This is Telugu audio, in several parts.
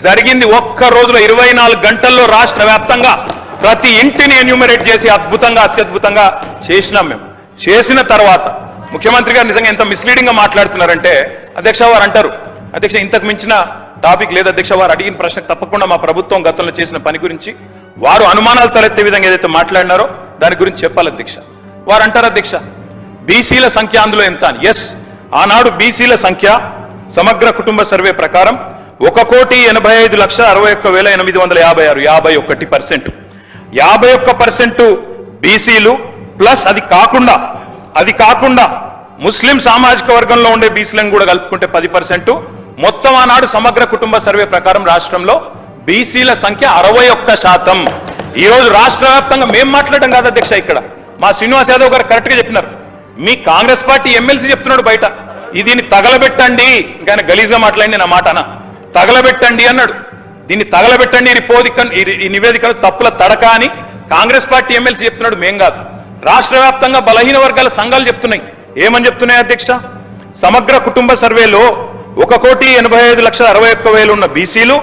జరిగింది ఒక్క రోజులో 24 గంటల్లో రాష్ట్ర వ్యాప్తంగా ప్రతి ఇంటిని ఎన్యూమరేట్ చేసి అద్భుతంగా అత్యద్భుతంగా చేసినాం మేము. చేసిన తర్వాత ముఖ్యమంత్రి గారు నిజంగా ఎంత మిస్లీడింగ్ గా మాట్లాడుతున్నారంటే అధ్యక్ష వారు అంటారు, అధ్యక్ష ఇంతకు మించిన టాపిక్ లేదు అధ్యక్ష, వారు అడిగిన ప్రశ్నకు తప్పకుండా మా ప్రభుత్వం గతంలో చేసిన పని గురించి వారు అనుమానాలు తలెత్తే విధంగా ఏదైతే మాట్లాడినారో దాని గురించి చెప్పాలి అధ్యక్ష. వారు అంటారు అధ్యక్ష బీసీల సంఖ్య అందులో ఎంత అని. ఎస్, ఆనాడు బీసీల సంఖ్య సమగ్ర కుటుంబ సర్వే ప్రకారం 1,85,61,856 51%. 51% బీసీలు ప్లస్ అది కాకుండా ముస్లిం సామాజిక వర్గంలో ఉండే బీసీలను కూడా కలుపుకుంటే 10%. మొత్తం ఆనాడు సమగ్ర కుటుంబ సర్వే ప్రకారం రాష్ట్రంలో బీసీల సంఖ్య 61%. ఈ రోజు రాష్ట్ర వ్యాప్తంగా మేము మాట్లాడడం కాదు అధ్యక్ష, ఇక్కడ మా శ్రీనివాస్ యాదవ్ గారు కరెక్ట్ గా చెప్పినారు. మీ కాంగ్రెస్ పార్టీ ఎమ్మెల్సీ చెప్తున్నాడు బయట, దీన్ని తగలబెట్టండి, ఇంకా గలీజ్గా మాట్లాడి నా మాట అన్న, తగలబెట్టండి అన్నాడు. దీన్ని తగలబెట్టండి ఈ నివేదికలు తప్పుల తడక అని కాంగ్రెస్ పార్టీ ఎమ్మెల్సీ చెప్తున్నాడు, మేం కాదు. రాష్ట్ర వ్యాప్తంగా బలహీన వర్గాల సంఘాలు చెప్తున్నాయి. ఏమని చెప్తున్నాయి అధ్యక్ష? సమగ్ర కుటుంబ సర్వేలో 1,85,61,000 ఉన్న బీసీలు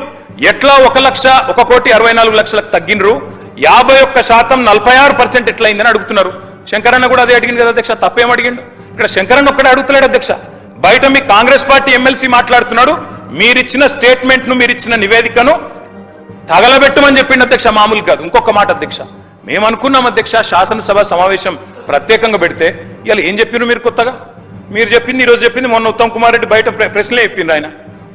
ఎట్లా 1,64,64,00,000 తగ్గినరు, 51% 46% ఎట్లయిందని అడుగుతున్నారు. శంకరన్న కూడా అదే అడిగింది కదా అధ్యక్ష, తప్పేం అడిగిండు? ఇక్కడ శంకరన్న ఒక్కడే అడుగుతున్నాడు అధ్యక్ష. బయట మీ కాంగ్రెస్ పార్టీ ఎమ్మెల్సీ మాట్లాడుతున్నాడు, మీరిచ్చిన స్టేట్మెంట్ ను మీరిచ్చిన నివేదికను తగలబెట్టమని చెప్పిండు అధ్యక్ష, మామూలు కాదు. ఇంకొక మాట అధ్యక్ష, మేము అనుకున్నాం అధ్యక్ష శాసనసభ సమావేశం ప్రత్యేకంగా పెడితే, ఇవాళ ఏం చెప్పినారు మీరు కొత్తగా? మీరు చెప్పింది ఈరోజు చెప్పింది మొన్న ఉత్తమ్ కుమార్ రెడ్డి బయట ప్రెస్లే చెప్పిండు. ఆయన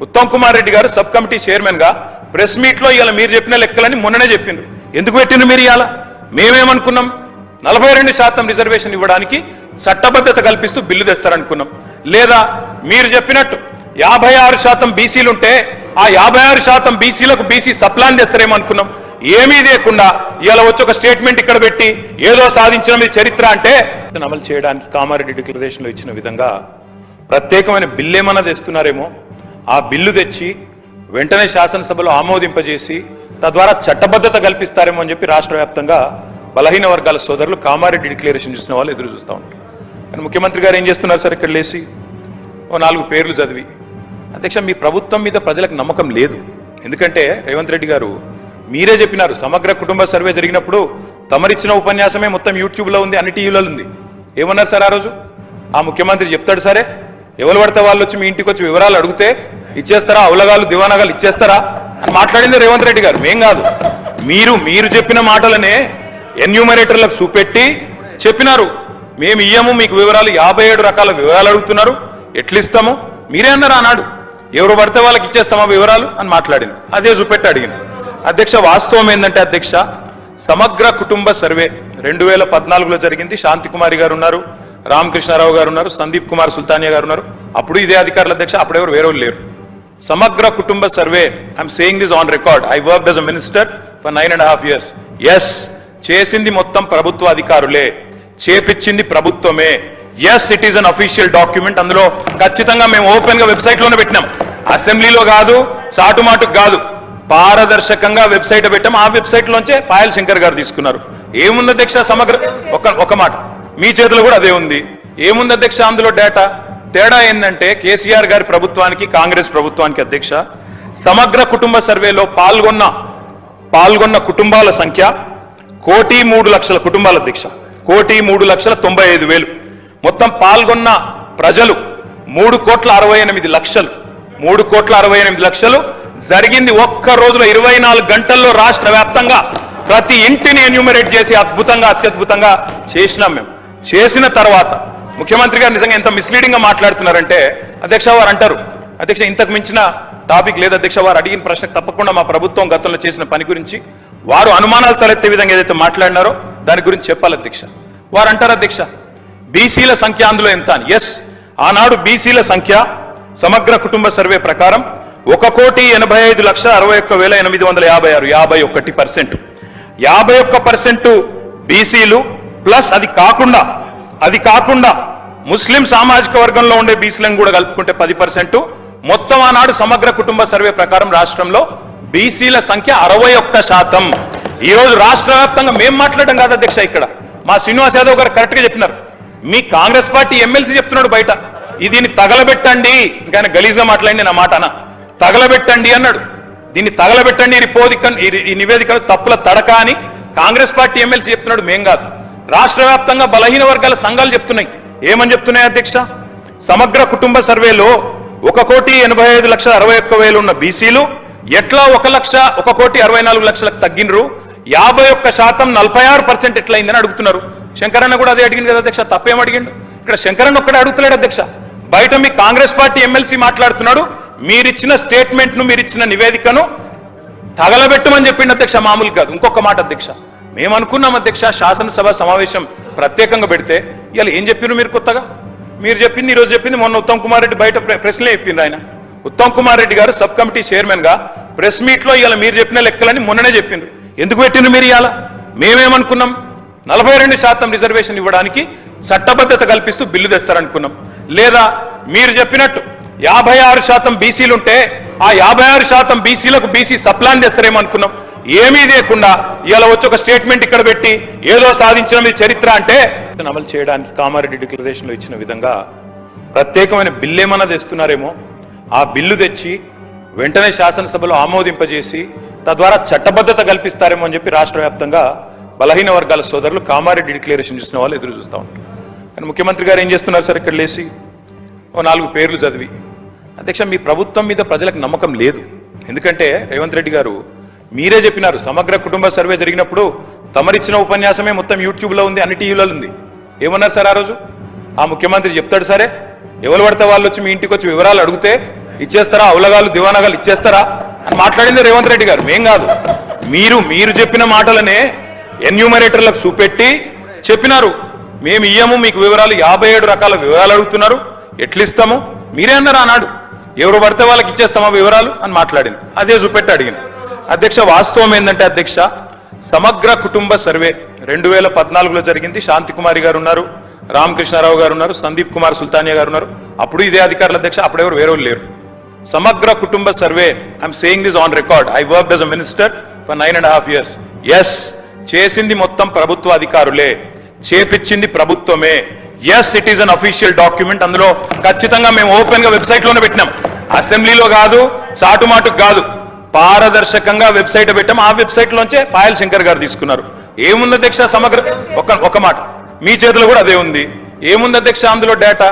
ఉత్తమ్ కుమార్ రెడ్డి గారు సబ్ కమిటీ చైర్మన్ గా ప్రెస్ మీట్ లో ఇవాళ మీరు చెప్పిన లెక్కలని మొన్ననే చెప్పిండ్రు. ఎందుకు పెట్టిండ్రు మీరు? ఇవాళ మేమేమనుకున్నాం, 42% రిజర్వేషన్ ఇవ్వడానికి చట్టబద్ధత కల్పిస్తూ బిల్లు తెస్తారనుకున్నాం. లేదా మీరు చెప్పినట్టు 56% బీసీలుంటే ఆ 56% బీసీలకు బీసీ సప్లాన్ తెస్తారేమో అనుకున్నాం. ఏమీ లేకుండా ఇలా వచ్చి ఒక స్టేట్మెంట్ ఇక్కడ పెట్టి ఏదో సాధించిన మీ చరిత్ర అంటే అమలు చేయడానికి కామారెడ్డి డిక్లరేషన్ లో ఇచ్చిన విధంగా ప్రత్యేకమైన బిల్లు ఏమన్నా తెస్తున్నారేమో, ఆ బిల్లు తెచ్చి వెంటనే శాసనసభలో ఆమోదింపజేసి తద్వారా చట్టబద్ధత కల్పిస్తారేమో అని చెప్పి రాష్ట్ర వ్యాప్తంగా బలహీన వర్గాల సోదరులు కామారెడ్డి డిక్లరేషన్ చూసిన వాళ్ళు ఎదురు చూస్తూ ఉంటారు. కానీ ముఖ్యమంత్రి గారు ఏం చేస్తున్నారు సార్, ఇక్కడ లేచి ఓ 4 పేర్లు చదివి, అధ్యక్ష మీ ప్రభుత్వం మీద ప్రజలకు నమ్మకం లేదు. ఎందుకంటే రేవంత్ రెడ్డి గారు మీరే చెప్పినారు, సమగ్ర కుటుంబ సర్వే జరిగినప్పుడు తమరిచ్చిన ఉపన్యాసమే మొత్తం యూట్యూబ్లో ఉంది, అన్ని టీవీలలో ఉంది. ఏమన్నారు సార్ ఆ రోజు? ఆ ముఖ్యమంత్రి చెప్తాడు సరే, ఎవరు పడితే వాళ్ళు వచ్చి మీ ఇంటికి వచ్చి వివరాలు అడిగితే ఇచ్చేస్తారా, అవులగాలు దివానాగాలు ఇచ్చేస్తారా అని మాట్లాడింది రేవంత్ రెడ్డి గారు, మేం కాదు. మీరు చెప్పిన మాటలనే ఎన్యూమరేటర్లకు చూపెట్టి చెప్పినారు, మేము ఇయ్యము మీకు వివరాలు, 57 రకాల వివరాలు అడుగుతున్నారు, ఎట్లు ఇస్తాము? మీరే అన్నారు ఆనాడు, ఎవరు పడితే వాళ్ళకి ఇచ్చేస్తామా వివరాలు అని మాట్లాడింది. అదే చూపెట్టి అడిగింది. అధ్యక్ష వాస్తవం ఏంటంటే అధ్యక్ష, సమగ్ర కుటుంబ సర్వే 2014లో జరిగింది. శాంతికుమారి గారు ఉన్నారు, రామకృష్ణారావు గారు ఉన్నారు, సందీప్ కుమార్ సుల్తానియా గారు ఉన్నారు. అప్పుడు ఇదే అధికారులు అధ్యక్ష, అప్పుడెవరు వేరే లేరు. Samagra Kutumba survey, I'm saying this on record, I worked as a minister for 9.5 years. Yes, చేసింది మొత్తం ప్రభుత్వ అధికారులే, చేపించింది ప్రభుత్వమే. Yes, it is an official document. అందులో ఖచ్చితంగా మేము ఓపెన్ గా వెబ్సైట్ లోనే పెట్టినాం, అసెంబ్లీలో కాదు, చాటుమాటుకు కాదు, పారదర్శకంగా వెబ్సైట్ పెట్టాం. ఆ వెబ్సైట్ లోంచే పాయల్ శంకర్ గారు తీసుకున్నారు. ఏముంది అధ్యక్ష సమగ్ర, ఒక మాట మీ చేతిలో కూడా అదే ఉంది. ఏముంది అధ్యక్ష అందులో డేటా? తేడా ఏంటంటే కేసీఆర్ గారి ప్రభుత్వానికి కాంగ్రెస్ ప్రభుత్వానికి అధ్యక్ష, సమగ్ర కుటుంబ సర్వేలో పాల్గొన్న కుటుంబాల సంఖ్య 1,03,00,000 కుటుంబాల అధ్యక్ష, 1,03,95,000. మొత్తం పాల్గొన్న ప్రజలు 3,68,00,000. 3,68,00,000 జరిగింది ఒక్క రోజులో 24 గంటల్లో రాష్ట్ర వ్యాప్తంగా ప్రతి ఇంటిని ఎన్యూమరేట్ చేసి అద్భుతంగా అత్యద్భుతంగా చేసినాం మేము. చేసిన తర్వాత ముఖ్యమంత్రి గారు నిజంగా ఎంత మిస్లీడింగ్ గా మాట్లాడుతున్నారంటే అధ్యక్ష వారు అంటారు, అధ్యక్ష ఇంతకు మించిన టాపిక్ లేదు అధ్యక్ష, వారు అడిగిన ప్రశ్నకు తప్పకుండా మా ప్రభుత్వం గతంలో చేసిన పని గురించి వారు అనుమానాలు తలెత్తే విధంగా ఏదైతే మాట్లాడినారో దాని గురించి చెప్పాలి అధ్యక్ష. వారు అంటారు అధ్యక్ష బీసీల సంఖ్య అందులో ఎంత అని. ఎస్, ఆనాడు బీసీల సంఖ్య సమగ్ర కుటుంబ సర్వే ప్రకారం 1,85,61,856 51%. 51% బీసీలు ప్లస్ అది కాకుండా ముస్లిం సామాజిక వర్గంలో ఉండే బీసీలను కూడా కలుపుకుంటే 10%. మొత్తం ఆనాడు సమగ్ర కుటుంబ సర్వే ప్రకారం రాష్ట్రంలో బీసీల సంఖ్య 61%. ఈ రోజు రాష్ట్ర వ్యాప్తంగా మేము మాట్లాడడం కాదు అధ్యక్ష, ఇక్కడ మా శ్రీనివాస్ యాదవ్ గారు కరెక్ట్ గా చెప్పినారు, మీ కాంగ్రెస్ పార్టీ ఎమ్మెల్సీ చెప్తున్నాడు బయట, దీన్ని తగలబెట్టండి, ఇంకా గలీజ్గా మాట్లాడి నా మాట అన్న, తగలబెట్టండి అన్నాడు. దీన్ని తగలబెట్టండి ఈ నివేదికను తప్పుల తడక అని కాంగ్రెస్ పార్టీ ఎమ్మెల్సీ చెప్తున్నాడు, మేం కాదు. రాష్ట్ర వ్యాప్తంగా బలహీన వర్గాల సంఘాలు చెప్తున్నాయి. ఏమని చెప్తున్నాయి అధ్యక్ష? సమగ్ర కుటుంబ సర్వేలో 1,85,61,000 ఉన్న బీసీలు ఎట్లా 1,64,64,00,000 తగ్గినరు, 51% 46% ఎట్లయిందని అడుగుతున్నారు. శంకరన్న కూడా అదే అడిగింది కదా అధ్యక్ష, తప్పేం అడిగిండు? ఇక్కడ శంకరన్న ఒక్కడే అడుగుతున్నాడు అధ్యక్ష. బయట మీ కాంగ్రెస్ పార్టీ ఎమ్మెల్సీ మాట్లాడుతున్నాడు, మీరిచ్చిన స్టేట్మెంట్ను మీరిచ్చిన నివేదికను తగలబెట్టమని చెప్పిండు అధ్యక్ష, మామూలు కాదు. ఇంకొక మాట అధ్యక్ష, మేము అనుకున్నాం అధ్యక్ష శాసనసభ సమావేశం ప్రత్యేకంగా పెడితే, ఇలా ఏం చెప్పినారు మీరు కొత్తగా? మీరు చెప్పింది ఈరోజు చెప్పింది మొన్న ఉత్తమ్ కుమార్ రెడ్డి బయట ప్రెస్లే చెప్పింది. ఆయన ఉత్తమ్ కుమార్ రెడ్డి గారు సబ్ కమిటీ చైర్మన్ గా ప్రెస్ మీట్ లో ఇలా మీరు చెప్పిన లెక్కలని మొన్ననే చెప్పిండ్రు. ఎందుకు పెట్టిండ్రు మీరు? ఇవాళ మేమేమనుకున్నాం, 42% రిజర్వేషన్ ఇవ్వడానికి చట్టబద్ధత కల్పిస్తూ బిల్లు తెస్తారనుకున్నాం. లేదా మీరు చెప్పినట్టు 56% బీసీలుంటే ఆ 56% బీసీలకు బీసీ సప్లాన్ చేస్తారేమో అనుకున్నాం. ఏమీ లేకుండా ఇలా వచ్చి ఒక స్టేట్మెంట్ ఇక్కడ పెట్టి ఏదో సాధించిన మీ చరిత్ర అంటే అమలు చేయడానికి కామారెడ్డి డిక్లరేషన్లో ఇచ్చిన విధంగా ప్రత్యేకమైన బిల్లు ఏమన్నా తెస్తున్నారేమో, ఆ బిల్లు తెచ్చి వెంటనే శాసనసభలో ఆమోదింపజేసి తద్వారా చట్టబద్ధత కల్పిస్తారేమో అని చెప్పి రాష్ట్ర వ్యాప్తంగా బలహీన వర్గాల సోదరులు కామారెడ్డి డిక్లరేషన్ చూసిన వాళ్ళు ఎదురు చూస్తూ ఉంటారు. కానీ ముఖ్యమంత్రి గారు ఏం చేస్తున్నారు సార్? ఇక్కడ లేచి ఓ 4 పేర్లు చదివి, అధ్యక్ష మీ ప్రభుత్వం మీద ప్రజలకు నమ్మకం లేదు. ఎందుకంటే రేవంత్ రెడ్డి గారు మీరే చెప్పినారు, సమగ్ర కుటుంబ సర్వే జరిగినప్పుడు తమరిచ్చిన ఉపన్యాసమే మొత్తం యూట్యూబ్లో ఉంది, అన్ని టీవీలలో ఉంది. ఏమన్నారు సార్ ఆ రోజు? ఆ ముఖ్యమంత్రి చెప్తాడు, సరే ఎవరు పడితే వాళ్ళు వచ్చి మీ ఇంటికి వచ్చి వివరాలు అడిగితే ఇచ్చేస్తారా, అవలగాలు దివానాగాలు ఇచ్చేస్తారా అని మాట్లాడింది రేవంత్ రెడ్డి గారు, మేం కాదు. మీరు చెప్పిన మాటలనే ఎన్యూమరేటర్లకు చూపెట్టి చెప్పినారు, మేము ఇయ్యము మీకు వివరాలు, 57 రకాల వివరాలు అడుగుతున్నారు, ఎట్లిస్తాము? మీరే అన్నారు ఆనాడు, ఎవరు పడితే వాళ్ళకి ఇచ్చేస్తామా వివరాలు అని మాట్లాడింది. అదే చూపెట్టి అడిగింది. అధ్యక్ష వాస్తవం ఏంటంటే అధ్యక్ష, సమగ్ర కుటుంబ సర్వే 2014లో జరిగింది. శాంతికుమారి గారు ఉన్నారు, రామకృష్ణారావు గారు ఉన్నారు, సందీప్ కుమార్ సుల్తానియా గారు ఉన్నారు. అప్పుడు ఇదే అధికారులు అధ్యక్ష, అప్పుడెవరు వేరే లేరు. Samagra Kutumba survey, I'm saying this on record, I worked as a minister for 9.5 years. Yes, చేసింది మొత్తం ప్రభుత్వ అధికారులే, చేపించింది ప్రభుత్వమే. Yes, it is an official document. అందులో ఖచ్చితంగా మేము ఓపెన్ గా వెబ్సైట్ లోనే పెట్టినాం, అసెంబ్లీలో కాదు, చాటుమాటుకు కాదు, పారదర్శకంగా వెబ్సైట్ పెట్టాం. ఆ వెబ్సైట్ లోంచే పాయల్ శంకర్ గారు తీసుకున్నారు. ఏముంది అధ్యక్ష సమగ్ర, ఒక మాట, మీ చేతిలో కూడా అదే ఉంది. ఏముంది అధ్యక్ష అందులో డేటా?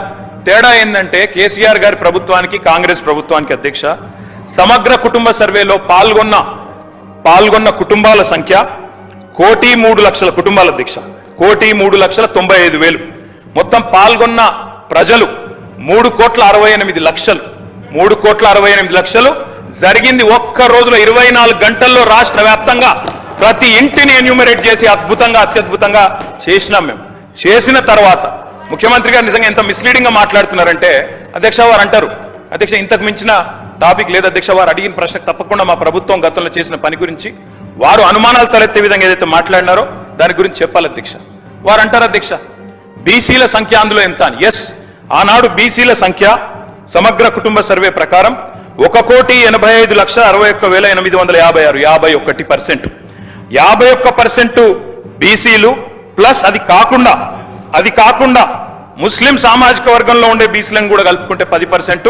తేడా ఏంటంటే కేసీఆర్ గారి ప్రభుత్వానికి కాంగ్రెస్ ప్రభుత్వానికి అధ్యక్ష, సమగ్ర కుటుంబ సర్వేలో పాల్గొన్న కుటుంబాల సంఖ్య 1,03,00,000 కుటుంబాల అధ్యక్ష, 1,03,95,000. మొత్తం పాల్గొన్న ప్రజలు 3,68,00,000. 3,68,00,000 జరిగింది ఒక్క రోజులో, 24 గంటల్లో రాష్ట్ర వ్యాప్తంగా ప్రతి ఇంటిని ఎన్యూమరేట్ చేసి అత్యద్భుతంగా చేసినాం మేము. చేసిన తర్వాత ముఖ్యమంత్రి గారు నిజంగా ఎంత మిస్లీడింగ్ గా మాట్లాడుతున్నారంటే అధ్యక్ష, వారు అంటారు, అధ్యక్ష ఇంతకు మించిన టాపిక్ లేదు అధ్యక్ష, వారు అడిగిన ప్రశ్నకు తప్పకుండా మా ప్రభుత్వం గతంలో చేసిన పని గురించి వారు అనుమానాలు తలెత్తే విధంగా ఏదైతే మాట్లాడినారో దాని గురించి చెప్పాలి అధ్యక్ష. వారు అంటారు అధ్యక్ష బీసీల సంఖ్య అందులో ఎంత అని. ఎస్, ఆనాడు బీసీల సంఖ్య సమగ్ర కుటుంబ సర్వే ప్రకారం 1,85,61,856, 51%. 51% బీసీలు ప్లస్ అది కాకుండా ముస్లిం సామాజిక వర్గంలో ఉండే బీసీలను కూడా కలుపుకుంటే 10%.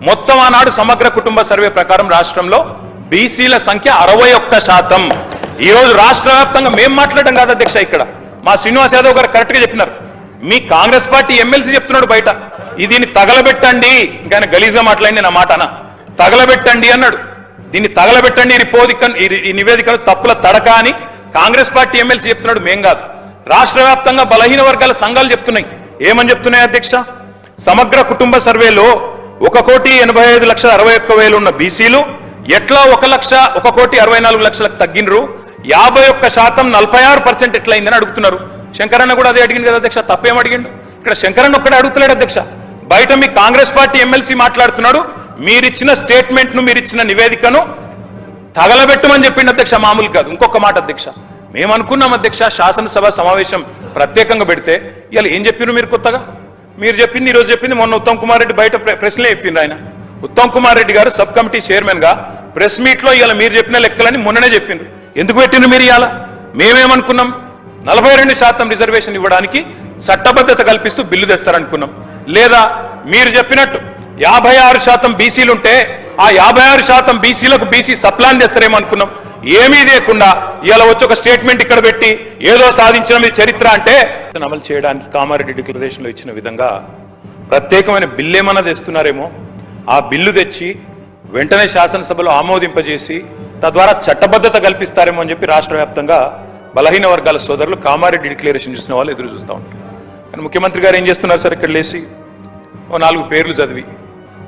మొత్తం ఆనాడు సమగ్ర కుటుంబ సర్వే ప్రకారం రాష్ట్రంలో బీసీల సంఖ్య 61%. ఈ రోజు రాష్ట్ర వ్యాప్తంగా మేము మాట్లాడడం కాదు అధ్యక్ష, ఇక్కడ మా శ్రీనివాస్ యాదవ్ గారు కరెక్ట్ గా చెప్పినారు. మీ కాంగ్రెస్ పార్టీ ఎమ్మెల్సీ చెప్తున్నాడు బయట, దీన్ని తగలబెట్టండి, ఇంకా గలీజ్గా మాట్లాడింది నా మాట, తగలబెట్టండి అన్నాడు. దీన్ని తగలబెట్టండి ఈ నివేదికను తప్పుల తడక అని కాంగ్రెస్ పార్టీ ఎమ్మెల్సీ చెప్తున్నాడు, మేం కాదు. రాష్ట్ర వ్యాప్తంగా బలహీన వర్గాల సంఘాలు చెప్తున్నాయి. ఏమని చెప్తున్నాయి అధ్యక్ష? సమగ్ర కుటుంబ సర్వేలో 1,85,61,000 ఉన్న బీసీలు ఎట్లా 1,64,64,00,000 తగ్గినరు, 51% 46% ఎట్లయిందని అడుగుతున్నారు. శంకరన్న కూడా అదే అడిగింది కదా అధ్యక్ష, తప్పేం అడిగిండు? ఇక్కడ శంకరన్న ఒక్కడే అడుగుతలేడు అధ్యక్ష. బయట మీ కాంగ్రెస్ పార్టీ ఎమ్మెల్సీ మాట్లాడుతున్నాడు, మీరిచ్చిన స్టేట్మెంట్ను మీరిచ్చిన నివేదికను తగలబెట్టమని చెప్పిండు అధ్యక్ష, మామూలు కాదు. ఇంకొక మాట అధ్యక్ష, మేము అనుకున్నాం అధ్యక్ష శాసనసభ సమావేశం ప్రత్యేకంగా పెడితే, ఇలా ఏం చెప్పినారు మీరు కొత్తగా? మీరు చెప్పింది ఈరోజు చెప్పింది మొన్న ఉత్తమ్ కుమార్ రెడ్డి బయట ప్రెస్లే చెప్పిండు. ఆయన ఉత్తమ్ కుమార్ రెడ్డి గారు సబ్ కమిటీ చైర్మన్ గా ప్రెస్ మీట్ లో ఇలా మీరు చెప్పిన లెక్కలని మొన్ననే చెప్పిండ్రు. ఎందుకు పెట్టిండ్రు మీరు? ఇవాళ మేమేమనుకున్నాం, 42% రిజర్వేషన్ ఇవ్వడానికి చట్టబద్ధత కల్పిస్తూ బిల్లు తెస్తారనుకున్నాం. లేదా మీరు చెప్పినట్టు 56% బీసీలుంటే ఆ 56% బీసీలకు బీసీ సప్లాన్ తెస్తారేమో అనుకున్నాం. ఏమీ లేకుండా ఇలా వచ్చి ఒక స్టేట్మెంట్ ఇక్కడ పెట్టి ఏదో సాధించిన మీ చరిత్ర అంటే అమలు చేయడానికి కామారెడ్డి డిక్లరేషన్లో ఇచ్చిన విధంగా ప్రత్యేకమైన బిల్లు ఏమన్నా తెస్తున్నారేమో, ఆ బిల్లు తెచ్చి వెంటనే శాసనసభలో ఆమోదింపజేసి తద్వారా చట్టబద్ధత కల్పిస్తారేమో అని చెప్పి రాష్ట్ర వ్యాప్తంగా బలహీన వర్గాల సోదరులు కామారెడ్డి డిక్లరేషన్ చూసిన వాళ్ళు ఎదురు చూస్తూ ఉంటారు. కానీ ముఖ్యమంత్రి గారు ఏం చేస్తున్నారు సార్, ఇక్కడ లేచి ఓ 4 పేర్లు చదివి,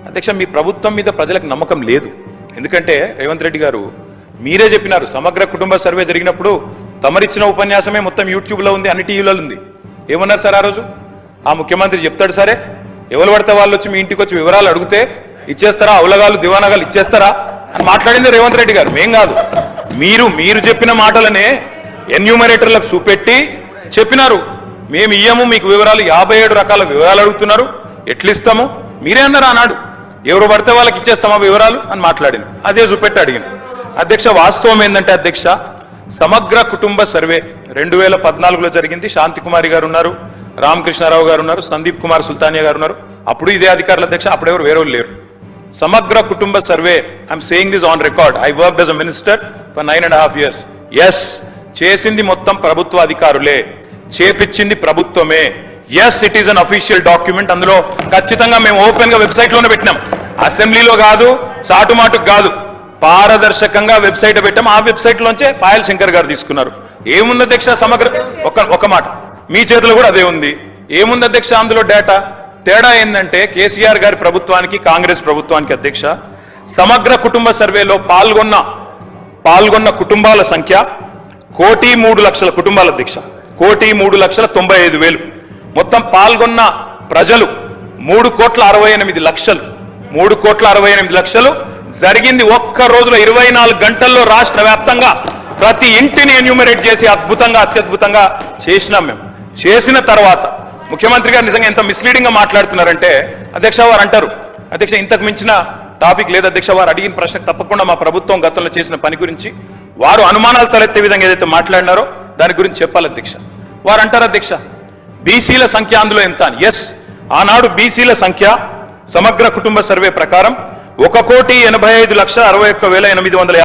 అధ్యక్ష మీ ప్రభుత్వం మీద ప్రజలకు నమ్మకం లేదు. ఎందుకంటే రేవంత్ రెడ్డి గారు మీరే చెప్పినారు, సమగ్ర కుటుంబ సర్వే జరిగినప్పుడు తమరిచ్చిన ఉపన్యాసమే మొత్తం యూట్యూబ్లో ఉంది, అన్ని టీవీలలో ఉంది. ఏమన్నారు సార్ ఆ రోజు? ఆ ముఖ్యమంత్రి చెప్తాడు సరే, ఎవరు పడితే వాళ్ళు వచ్చి మీ ఇంటికి వచ్చి వివరాలు అడిగితే ఇచ్చేస్తారా, అవలగాలు దివానాగాలు ఇచ్చేస్తారా అని మాట్లాడింది రేవంత్ రెడ్డి గారు, మేం కాదు. మీరు చెప్పిన మాటలనే ఎన్యూమరేటర్లకు చూపెట్టి చెప్పినారు, మేము ఇయ్యము మీకు వివరాలు, 57 రకాల వివరాలు అడుగుతున్నారు, ఎట్లిస్తాము మీరే అన్నారు ఆనాడు. ఎవరు పడితే వాళ్ళకి ఇచ్చేస్తామా వివరాలు అని మాట్లాడింది, అదే చూపెట్టి అడిగింది. అధ్యక్ష వాస్తవం ఏంటంటే అధ్యక్ష, సమగ్ర కుటుంబ సర్వే 2014లో జరిగింది. శాంతికుమారి గారు ఉన్నారు, రామకృష్ణారావు గారు ఉన్నారు, సందీప్ కుమార్ సుల్తానియా గారు ఉన్నారు. అప్పుడు ఇదే అధికారుల అధ్యక్ష, అప్పుడెవరు వేరే లేరు. Samagra Kutumba survey, I'm saying this on record, I worked as a minister for 9.5 years. Yes, చేసింది మొత్తం ప్రభుత్వ అధికారులే, చేపించింది ప్రభుత్వమే. Yes, it is an official document. అందులో ఖచ్చితంగా మేము ఓపెన్ గా వెబ్సైట్ లోనే పెట్టినాం, అసెంబ్లీలో కాదు, చాటుమాటుకు కాదు, పారదర్శకంగా వెబ్సైట్ పెట్టాం. ఆ వెబ్సైట్ లోంచే పాయల్ శంకర్ గారు తీసుకున్నారు. ఏముంది అధ్యక్ష సమగ్ర, ఒక మాట మీ చేతిలో కూడా అదే ఉంది. ఏముంది అధ్యక్ష అందులో డేటా? తేడా ఏంటంటే కేసీఆర్ గారి ప్రభుత్వానికి కాంగ్రెస్ ప్రభుత్వానికి అధ్యక్ష, సమగ్ర కుటుంబ సర్వేలో పాల్గొన్న కుటుంబాల సంఖ్య 1,03,00,000 కుటుంబాల అధ్యక్ష, 1,03,95,000. మొత్తం పాల్గొన్న ప్రజలు 3,68,00,000. 3,68,00,000 జరిగింది ఒక్క రోజులో 24 గంటల్లో రాష్ట్ర వ్యాప్తంగా ప్రతి ఇంటిని ఎన్యూమరేట్ చేసి అత్యద్భుతంగా చేసినాం మేము. చేసిన తర్వాత ముఖ్యమంత్రి గారు నిజంగా ఎంత మిస్లీడింగ్ గా మాట్లాడుతున్నారంటే అధ్యక్ష, వారు అంటారు అధ్యక్ష ఇంతకు మించిన టాపిక్ లేదు అధ్యక్ష, వారు అడిగిన ప్రశ్నకు తప్పకుండా మా ప్రభుత్వం గతంలో చేసిన పని గురించి వారు అనుమానాలు తలెత్తే విధంగా ఏదైతే మాట్లాడినారో దాని గురించి చెప్పాలి అధ్యక్ష. వారు అంటారు అధ్యక్ష బీసీల సంఖ్య అందులో ఎంత అని. ఎస్, ఆనాడు బీసీల సంఖ్య సమగ్ర కుటుంబ సర్వే ప్రకారం 1,85,61,850